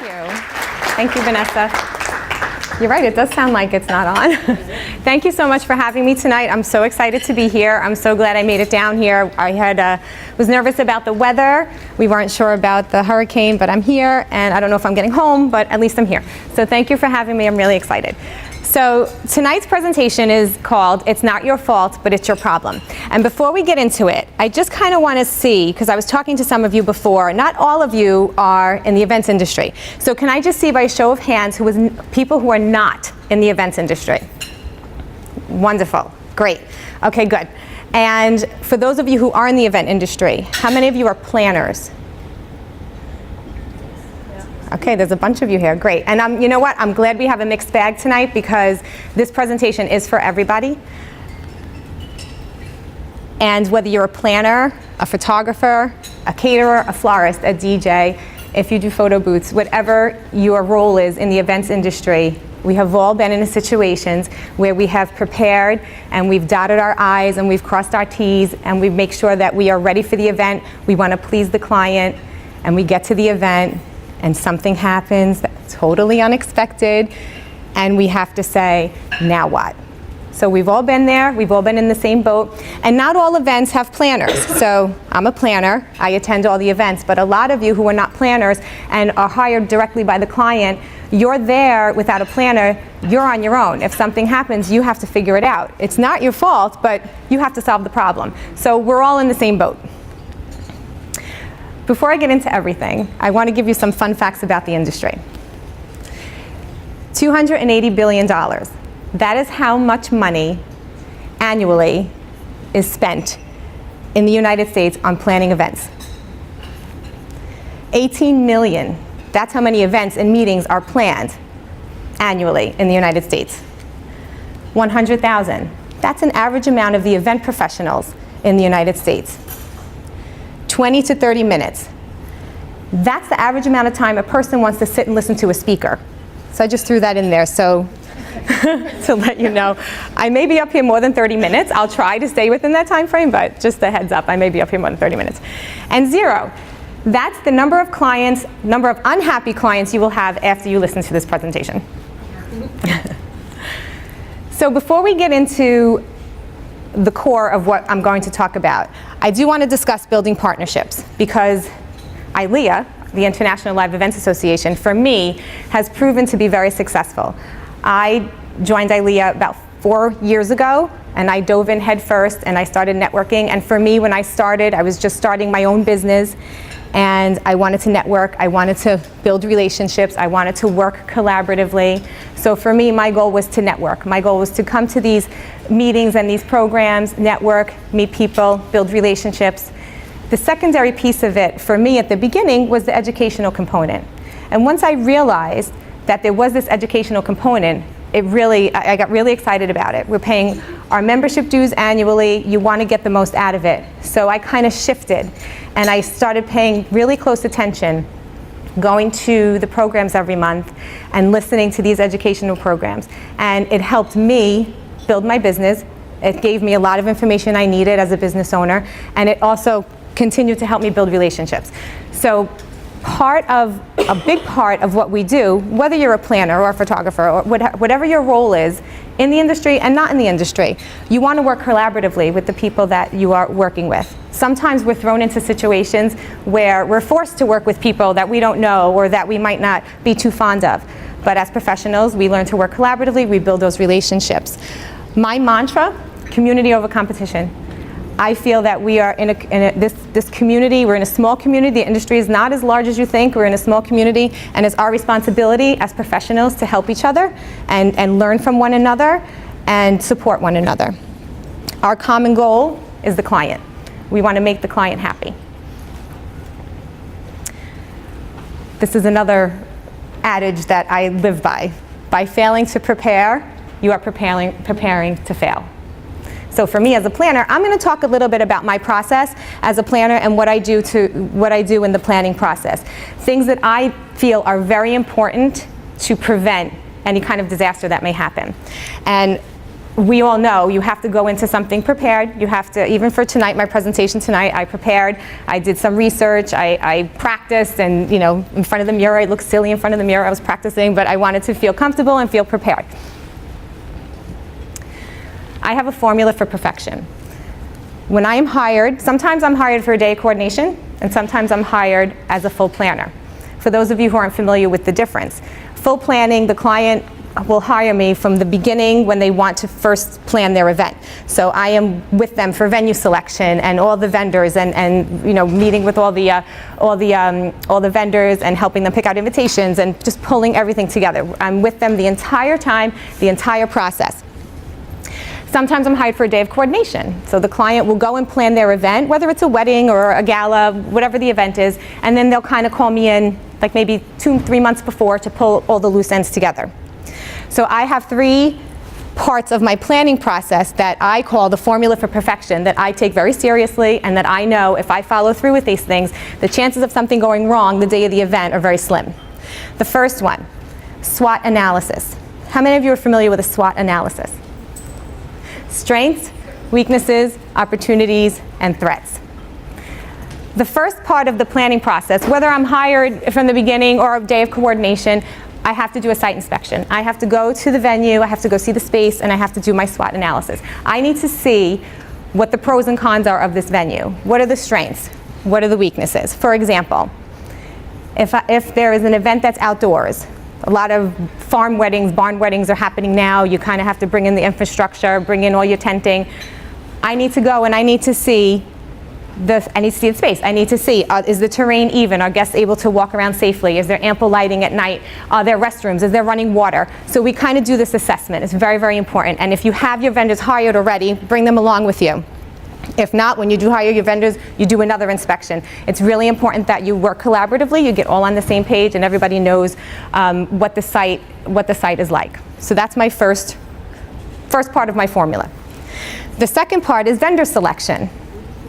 you. Thank you, Vanessa. You're right, it does sound like it's not on. Thank you so much for having me tonight. I'm so excited to be here. I'm so glad I made it down here. I was nervous about the weather. We weren't sure about the hurricane, but I'm here, and I don't know if I'm getting home, but at least I'm here. So thank you for having me. I'm really excited. So tonight's presentation is called It's Not Your Fault, But It's Your Problem. And before we get into it, I just kind of want to see, because I was talking to some of you before, not all of you are in the events industry. So can I just see by a show of hands people who are not in the events industry? Wonderful. Great. Okay, good. And for those of you who are in the event industry, how many of you are planners? Okay, there's a bunch of you here. Great. And you know what? I'm glad we have a mixed bag tonight because this presentation is for everybody. And whether you're a planner, a photographer, a caterer, a florist, a DJ, if you do photo booths, whatever your role is in the events industry, we have all been in situations where we have prepared and we've dotted our I's and we've crossed our T's and we make sure that we are ready for the event. We want to please the client and we get to the event and something happens that's totally unexpected, and we have to say, now what? So we've all been there, we've all been in the same boat, and not all events have planners. So I'm a planner, I attend all the events, but a lot of you who are not planners and are hired directly by the client, you're there without a planner, you're on your own. If something happens, you have to figure it out. It's not your fault, but you have to solve the problem. So we're all in the same boat. Before I get into everything, I want to give you some fun facts about the industry. $280 billion. That is how much money annually is spent in the United States on planning events. 18 million. That's how many events and meetings are planned annually in the United States. 100,000. That's an average amount of the event professionals in the United States. 20 to 30 minutes. That's the average amount of time a person wants to sit and listen to a speaker. So I just threw that in there so to let you know. I may be up here more than 30 minutes. I'll try to stay within that time frame, but just a heads up, I may be up here more than 30 minutes. And 0, that's the number of clients, number of unhappy clients you will have after you listen to this presentation. So before we get into the core of what I'm going to talk about, I do want to discuss building partnerships because ILEA, the International Live Events Association, for me, has proven to be very successful. I joined ILEA about 4 years ago, and I dove in head first, and I started networking. And for me, when I started, I was just starting my own business, and I wanted to network. I wanted to build relationships. I wanted to work collaboratively. So for me, my goal was to network. My goal was to come to these meetings and these programs, network, meet people, build relationships. The secondary piece of it for me at the beginning was the educational component. And once I realized that there was this educational component, I got really excited about it. We're paying our membership dues annually. You want to get the most out of it. So I kind of shifted and I started paying really close attention, going to the programs every month and listening to these educational programs. And it helped me build my business. It gave me a lot of information I needed as a business owner, and it also continued to help me build relationships. So a big part of what we do, whether you're a planner or a photographer or whatever your role is in the industry and not in the industry, you want to work collaboratively with the people that you are working with. Sometimes we're thrown into situations where we're forced to work with people that we don't know or that we might not be too fond of. But as professionals, we learn to work collaboratively, we build those relationships. My mantra, community over competition. I feel that we are in this community, we're in a small community, the industry is not as large as you think, we're in a small community, and it's our responsibility as professionals to help each other and learn from one another and support one another. Our common goal is the client. We want to make the client happy. This is another adage that I live by. By failing to prepare, you are preparing to fail. So for me as a planner, I'm going to talk a little bit about my process as a planner and what I do in the planning process. Things that I feel are very important to prevent any kind of disaster that may happen. And we all know you have to go into something prepared. You have to, even for tonight, my presentation tonight, I prepared. I did some research. I practiced, and in front of the mirror, I looked silly in front of the mirror. I was practicing, but I wanted to feel comfortable and feel prepared. I have a formula for perfection. When I am hired, sometimes I'm hired for a day of coordination, and sometimes I'm hired as a full planner. For those of you who aren't familiar with the difference, full planning, the client will hire me from the beginning when they want to first plan their event. So I am with them for venue selection and all the vendors, and meeting with all the vendors and helping them pick out invitations and just pulling everything together. I'm with them the entire time, the entire process. Sometimes I'm hired for a day of coordination. So the client will go and plan their event, whether it's a wedding or a gala, whatever the event is, and then they'll kind of call me in like maybe 2-3 months before to pull all the loose ends together. So I have 3 parts of my planning process that I call the formula for perfection, that I take very seriously, and that I know if I follow through with these things, the chances of something going wrong the day of the event are very slim. The first one, SWOT analysis. How many of you are familiar with a SWOT analysis? Strengths, weaknesses, opportunities, and threats. The first part of the planning process, whether I'm hired from the beginning or a day of coordination, I have to do a site inspection. I have to go to the venue, I have to go see the space, and I have to do my SWOT analysis. I need to see what the pros and cons are of this venue. What are the strengths? What are the weaknesses? For example, if there is an event that's outdoors, a lot of farm weddings, barn weddings are happening now. You kind of have to bring in the infrastructure, bring in all your tenting. I need to go and I need to see the space. I need to see, is the terrain even? Are guests able to walk around safely? Is there ample lighting at night? Are there restrooms? Is there running water? So we kind of do this assessment. It's very, very important. And if you have your vendors hired already, bring them along with you. If not, when you do hire your vendors, you do another inspection. It's really important that you work collaboratively, you get all on the same page, and everybody knows what the site is like. So that's my first part of my formula. The second part is vendor selection.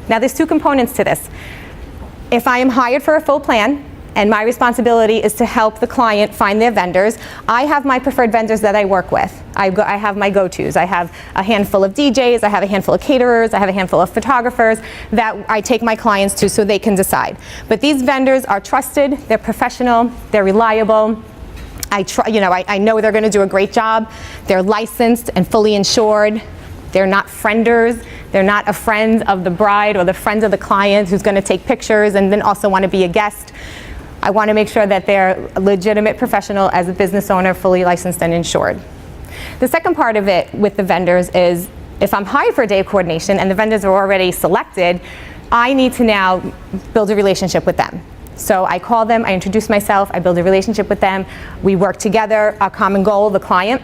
Now there's 2 components to this. If I am hired for a full plan, and my responsibility is to help the client find their vendors, I have my preferred vendors that I work with. I have my go-tos. I have a handful of DJs, I have a handful of caterers, I have a handful of photographers that I take my clients to so they can decide. But these vendors are trusted, they're professional, they're reliable. I know they're going to do a great job. They're licensed and fully insured. They're not frienders. They're not a friend of the bride or the friend of the client who's going to take pictures and then also want to be a guest. I want to make sure that they're a legitimate professional as a business owner, fully licensed and insured. The second part of it with the vendors is, if I'm hired for a day of coordination and the vendors are already selected, I need to now build a relationship with them. So I call them, I introduce myself, I build a relationship with them, we work together, our common goal, the client.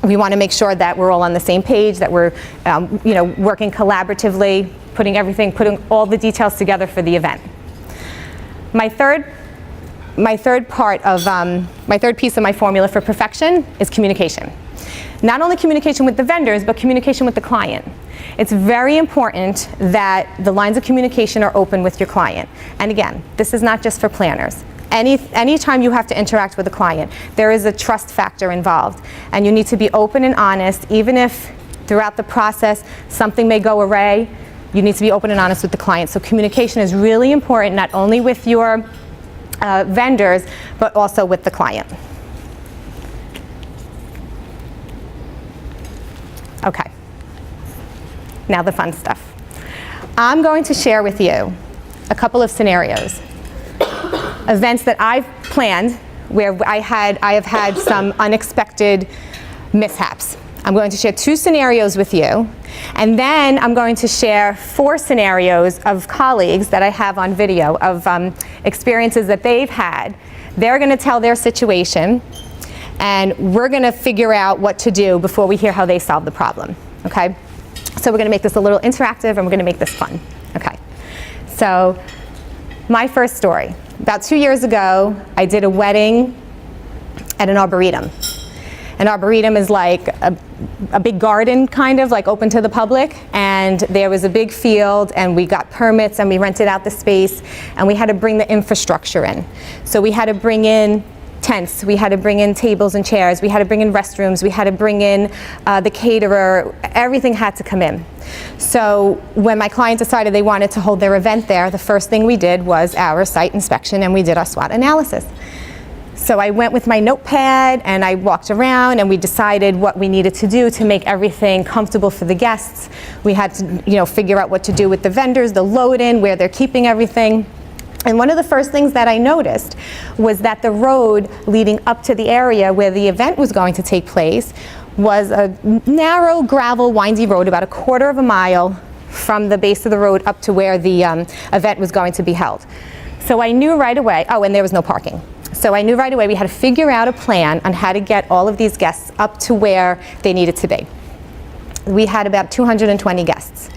We want to make sure that we're all on the same page, that we're working collaboratively, putting all the details together for the event. My third piece of my formula for perfection is communication. Not only communication with the vendors, but communication with the client. It's very important that the lines of communication are open with your client. And again, this is not just for planners. Anytime you have to interact with a client, there is a trust factor involved. And you need to be open and honest, even if throughout the process something may go awry, you need to be open and honest with the client. So communication is really important, not only with your vendors, but also with the client. Okay, now the fun stuff. I'm going to share with you a couple of scenarios. Events that I've planned where I have had some unexpected mishaps. I'm going to share 2 scenarios with you, and then I'm going to share 4 scenarios of colleagues that I have on video of experiences that they've had. They're going to tell their situation, and we're going to figure out what to do before we hear how they solve the problem. Okay? So we're going to make this a little interactive, and we're going to make this fun. Okay? So my first story. About 2 years ago, I did a wedding at an arboretum. An arboretum is like a big garden, kind of like open to the public, and there was a big field, and we got permits and we rented out the space, and we had to bring the infrastructure in. So we had to bring in tents, we had to bring in tables and chairs, we had to bring in restrooms, we had to bring in the caterer, everything had to come in. So when my client decided they wanted to hold their event there, the first thing we did was our site inspection and we did our SWOT analysis. So I went with my notepad and I walked around and we decided what we needed to do to make everything comfortable for the guests. We had to, figure out what to do with the vendors, the load-in, where they're keeping everything. And one of the first things that I noticed was that the road leading up to the area where the event was going to take place was a narrow, gravel, windy road about 1/4 of a mile from the base of the road up to where the event was going to be held. So I knew right away, and there was no parking. So I knew right away we had to figure out a plan on how to get all of these guests up to where they needed to be. We had about 220 guests.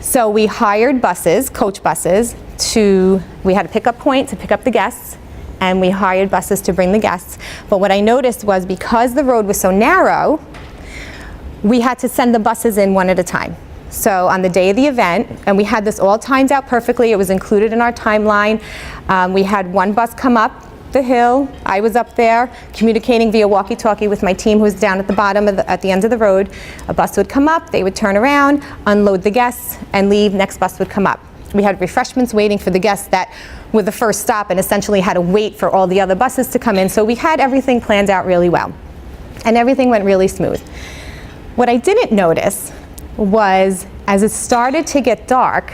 So we hired buses, coach buses, we had a pickup point to pick up the guests, and we hired buses to bring the guests. But what I noticed was because the road was so narrow, we had to send the buses in one at a time. So on the day of the event, and we had this all timed out perfectly, it was included in our timeline, we had one bus come up the hill, I was up there communicating via walkie-talkie with my team who was down at the bottom at the end of the road. A bus would come up, they would turn around, unload the guests, and leave, next bus would come up. We had refreshments waiting for the guests that were the first stop and essentially had to wait for all the other buses to come in. So we had everything planned out really well. And everything went really smooth. What I didn't notice was as it started to get dark,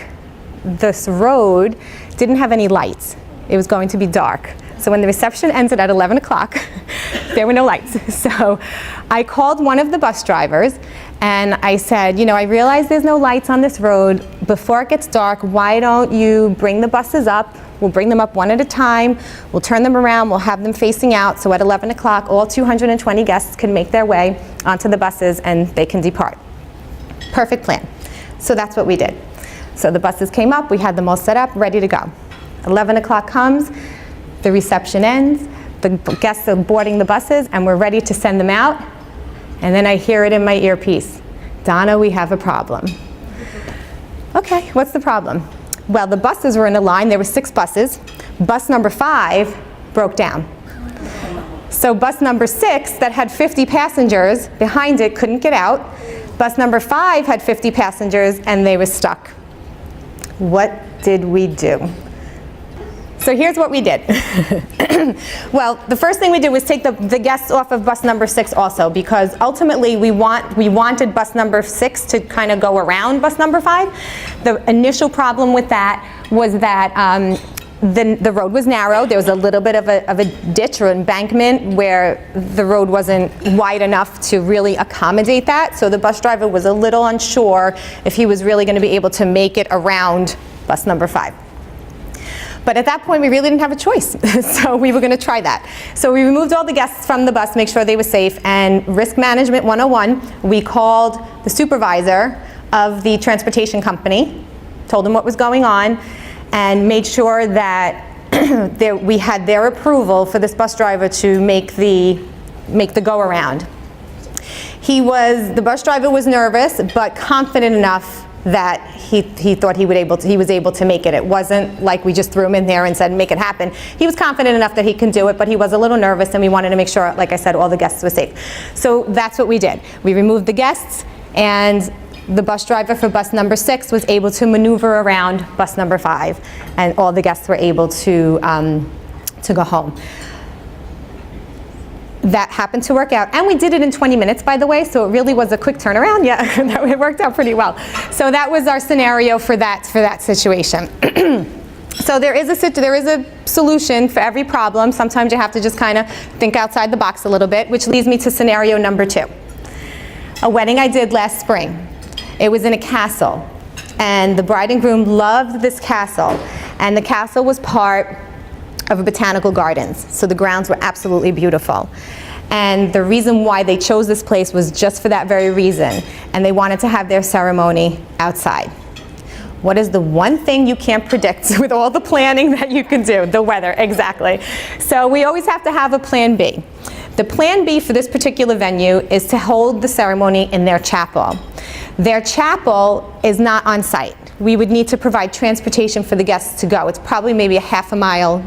this road didn't have any lights. It was going to be dark. So when the reception ended at 11 o'clock, there were no lights. So I called one of the bus drivers and I said, I realize there's no lights on this road. Before it gets dark, why don't you bring the buses up? We'll bring them up one at a time. We'll turn them around. We'll have them facing out. So at 11 o'clock, all 220 guests can make their way onto the buses and they can depart. Perfect plan. So that's what we did. So the buses came up. We had them all set up, ready to go. 11 o'clock comes. The reception ends, the guests are boarding the buses, and we're ready to send them out. And then I hear it in my earpiece. Donna, we have a problem. Okay, what's the problem? Well, the buses were in a line. There were 6 buses. Bus number 5 broke down. So bus number 6 that had 50 passengers behind it couldn't get out. Bus number 5 had 50 passengers and they were stuck. What did we do? So here's what we did. Well, the first thing we did was take the guests off of bus number 6 also, because ultimately we wanted bus number 6 to kind of go around bus number 5. The initial problem with that was that the road was narrow. There was a little bit of a ditch or embankment where the road wasn't wide enough to really accommodate that. So the bus driver was a little unsure if he was really going to be able to make it around bus number 5. But at that point, we really didn't have a choice. So we were going to try that. So we removed all the guests from the bus, make sure they were safe. And Risk Management 101, we called the supervisor of the transportation company, told him what was going on, and made sure that we had their approval for this bus driver to make the go-around. The bus driver was nervous, but confident enough that he thought he was able to make it. It wasn't like we just threw him in there and said, make it happen. He was confident enough that he can do it, but he was a little nervous and we wanted to make sure, like I said, all the guests were safe. So that's what we did. We removed the guests, and the bus driver for bus number 6 was able to maneuver around bus number 5, and all the guests were able to go home. That happened to work out, and we did it in 20 minutes, by the way, so it really was a quick turnaround. Yeah, it worked out pretty well. So that was our scenario for that situation. So there is a solution for every problem. Sometimes you have to just kind of think outside the box a little bit, which leads me to scenario number 2. A wedding I did last spring. It was in a castle, and the bride and groom loved this castle, and the castle was part of a botanical gardens. So the grounds were absolutely beautiful. And the reason why they chose this place was just for that very reason. And they wanted to have their ceremony outside. What is the one thing you can't predict with all the planning that you can do? The weather, exactly. So we always have to have a plan B. The plan B for this particular venue is to hold the ceremony in their chapel. Their chapel is not on site. We would need to provide transportation for the guests to go. It's probably maybe a half a mile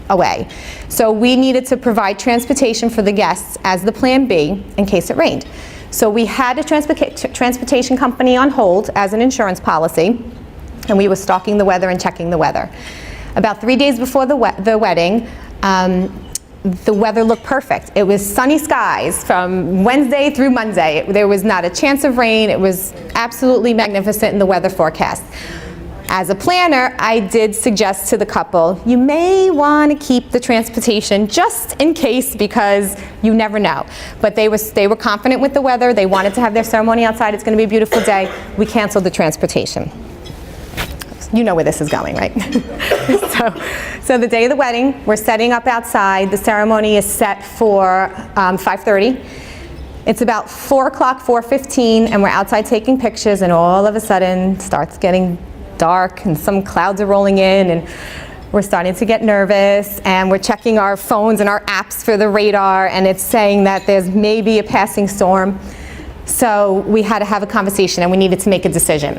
away. So we needed to provide transportation for the guests as the plan B in case it rained. So we had a transportation company on hold as an insurance policy, and we were stalking the weather and checking the weather. About 3 days before the wedding, the weather looked perfect. It was sunny skies from Wednesday through Monday. There was not a chance of rain. It was absolutely magnificent in the weather forecast. As a planner, I did suggest to the couple, you may want to keep the transportation just in case, because you never know. But they were confident with the weather. They wanted to have their ceremony outside. It's going to be a beautiful day. We canceled the transportation. You know where this is going, right? So the day of the wedding, we're setting up outside. The ceremony is set for 5:30. It's about 4 o'clock, 4:15, and we're outside taking pictures, and all of a sudden it starts getting dark and some clouds are rolling in, and we're starting to get nervous, and we're checking our phones and our apps for the radar, and it's saying that there's maybe a passing storm. So we had to have a conversation, and we needed to make a decision.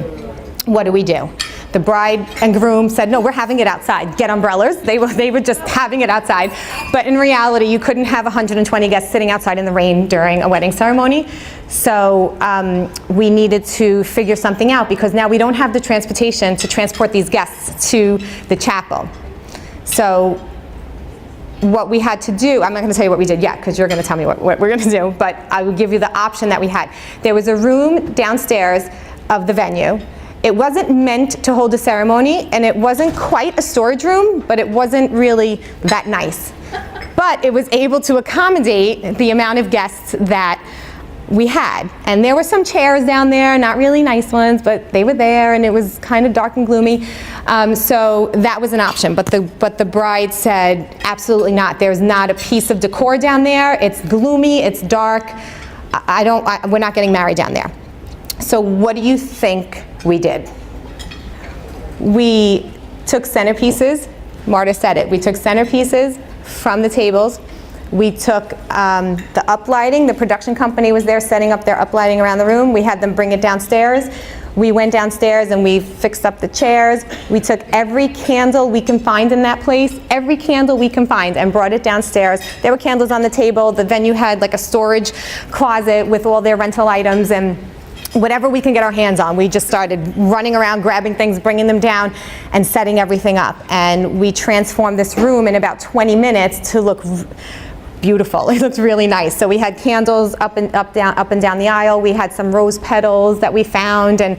What do we do? The bride and groom said, no, we're having it outside. Get umbrellas. They were just having it outside. But in reality, you couldn't have 120 guests sitting outside in the rain during a wedding ceremony. So we needed to figure something out, because now we don't have the transportation to transport these guests to the chapel. So what we had to do, I'm not going to tell you what we did yet, because you're going to tell me what we're going to do, but I will give you the option that we had. There was a room downstairs of the venue. It wasn't meant to hold a ceremony, and it wasn't quite a storage room, but it wasn't really that nice. But it was able to accommodate the amount of guests that we had. And there were some chairs down there, not really nice ones, but they were there, and it was kind of dark and gloomy. So that was an option. But the bride said, absolutely not. There's not a piece of decor down there. It's gloomy, it's dark. We're not getting married down there. So what do you think we did? We took centerpieces. Marta said it. We took centerpieces from the tables. We took the uplighting. The production company was there setting up their uplighting around the room. We had them bring it downstairs. We went downstairs and we fixed up the chairs. We took every candle we can find in that place, every candle we can find, and brought it downstairs. There were candles on the table. The venue had like a storage closet with all their rental items, and whatever we can get our hands on, we just started running around, grabbing things, bringing them down, and setting everything up. And we transformed this room in about 20 minutes to look beautiful. It looked really nice. So we had candles up and down the aisle. We had some rose petals that we found, and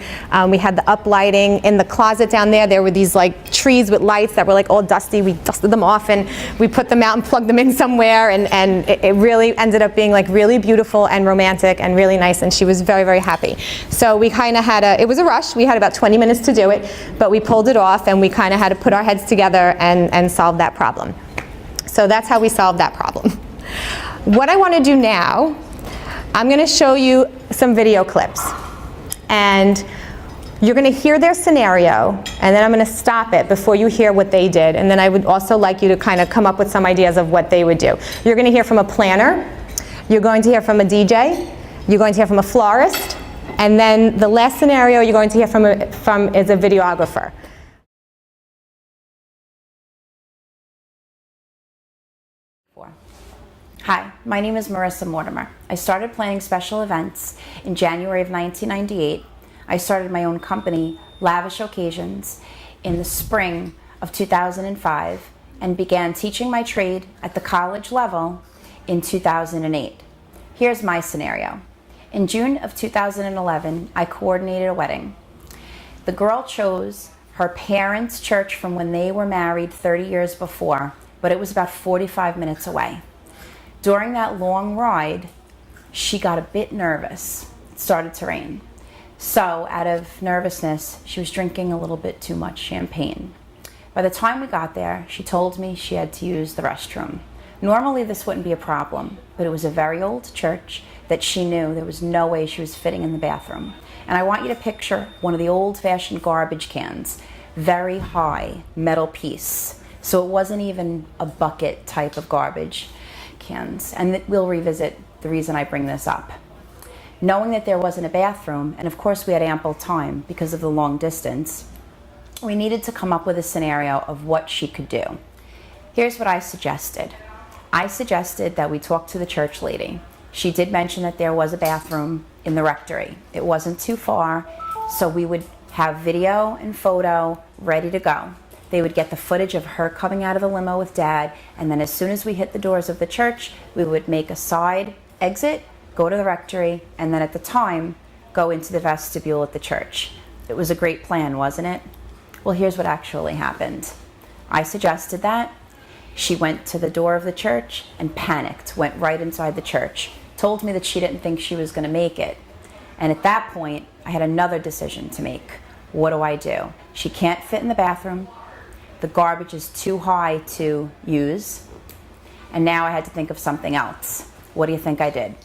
we had the uplighting. In the closet down there, there were these like trees with lights that were like all dusty. We dusted them off and we put them out and plugged them in somewhere, and it really ended up being like really beautiful and romantic and really nice, and she was very, very happy. So we kind of had it was a rush. We had about 20 minutes to do it, but we pulled it off, and we kind of had to put our heads together and solve that problem. So that's how we solved that problem. What I want to do now, I'm going to show you some video clips, and you're going to hear their scenario, and then I'm going to stop it before you hear what they did, and then I would also like you to kind of come up with some ideas of what they would do. You're going to hear from a planner, you're going to hear from a DJ, you're going to hear from a florist, and then the last scenario you're going to hear from is a videographer. Hi, my name is Marissa Mortimer. I started planning special events in January of 1998. I started my own company, Lavish Occasions, in the spring of 2005 and began teaching my trade at the college level in 2008. Here's my scenario. In June of 2011, I coordinated a wedding. The girl chose her parents' church from when they were married 30 years before, but it was about 45 minutes away. During that long ride, she got a bit nervous. It started to rain. So out of nervousness, she was drinking a little bit too much champagne. By the time we got there, she told me she had to use the restroom. Normally this wouldn't be a problem, but it was a very old church that she knew there was no way she was fitting in the bathroom. And I want you to picture one of the old-fashioned garbage cans, very high metal piece. So it wasn't even a bucket type of garbage cans, and we'll revisit the reason I bring this up. Knowing that there wasn't a bathroom, and of course we had ample time because of the long distance, we needed to come up with a scenario of what she could do. Here's what I suggested. I suggested that we talk to the church lady. She did mention that there was a bathroom in the rectory. It wasn't too far, so we would have video and photo ready to go. They would get the footage of her coming out of the limo with Dad, and then as soon as we hit the doors of the church, we would make a side exit, go to the rectory, and then at the time, go into the vestibule at the church. It was a great plan, wasn't it? Well, here's what actually happened. I suggested that. She went to the door of the church and panicked, went right inside the church, told me that she didn't think she was going to make it. And at that point, I had another decision to make. What do? She can't fit in the bathroom. The garbage is too high to use. And now I had to think of something else. What do you think I did?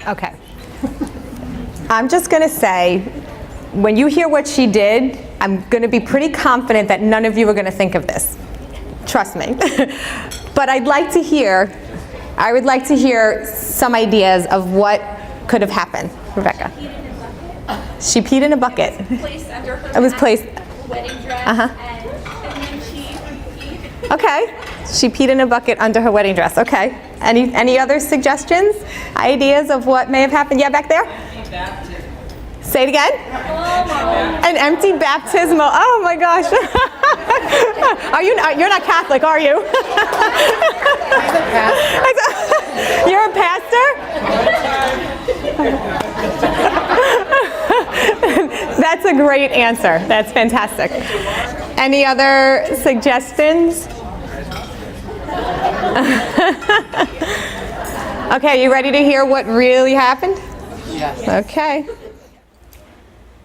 Okay. I'm just going to say, when you hear what she did, I'm going to be pretty confident that none of you are going to think of this. Trust me. But I would like to hear some ideas of what could have happened. Rebecca. She peed in a bucket. Placed under her It was placed. wedding dress, Uh-huh. and then she peed. Okay. She peed in a bucket under her wedding dress. Okay. Any other suggestions? Ideas of what may have happened? Yeah, back there? Say it again. An empty baptismal. Oh my gosh. You're not Catholic, are you? You're a pastor? That's a great answer. That's fantastic. Any other suggestions? Okay, you ready to hear what really happened? Yes. Okay.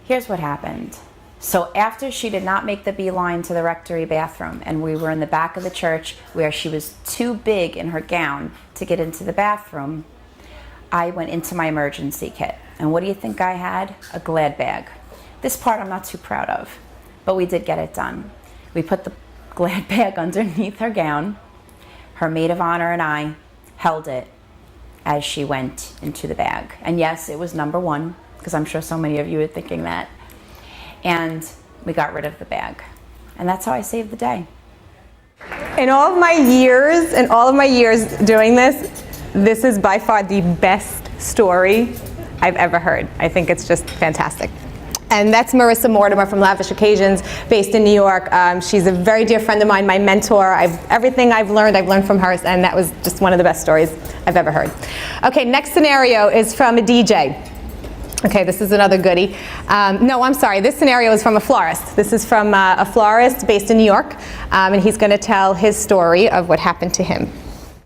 Here's what happened. So after she did not make the beeline to the rectory bathroom, and we were in the back of the church where she was too big in her gown to get into the bathroom, I went into my emergency kit. And what do you think I had? A Glad bag. This part I'm not too proud of, but we did get it done. We put the Glad bag underneath her gown. Her maid of honor and I held it as she went into the bag. And yes, it was number 1, because I'm sure so many of you are thinking that. And we got rid of the bag. And that's how I saved the day. In all of my years doing this, this is by far the best story I've ever heard. I think it's just fantastic. And that's Marissa Mortimer from Lavish Occasions, based in New York. She's a very dear friend of mine, my mentor. Everything I've learned from her, and that was just one of the best stories I've ever heard. Okay, next scenario is from a DJ. Okay, this is another goodie. No, I'm sorry, this scenario is from a florist. This is from a florist based in New York, and he's going to tell his story of what happened to him.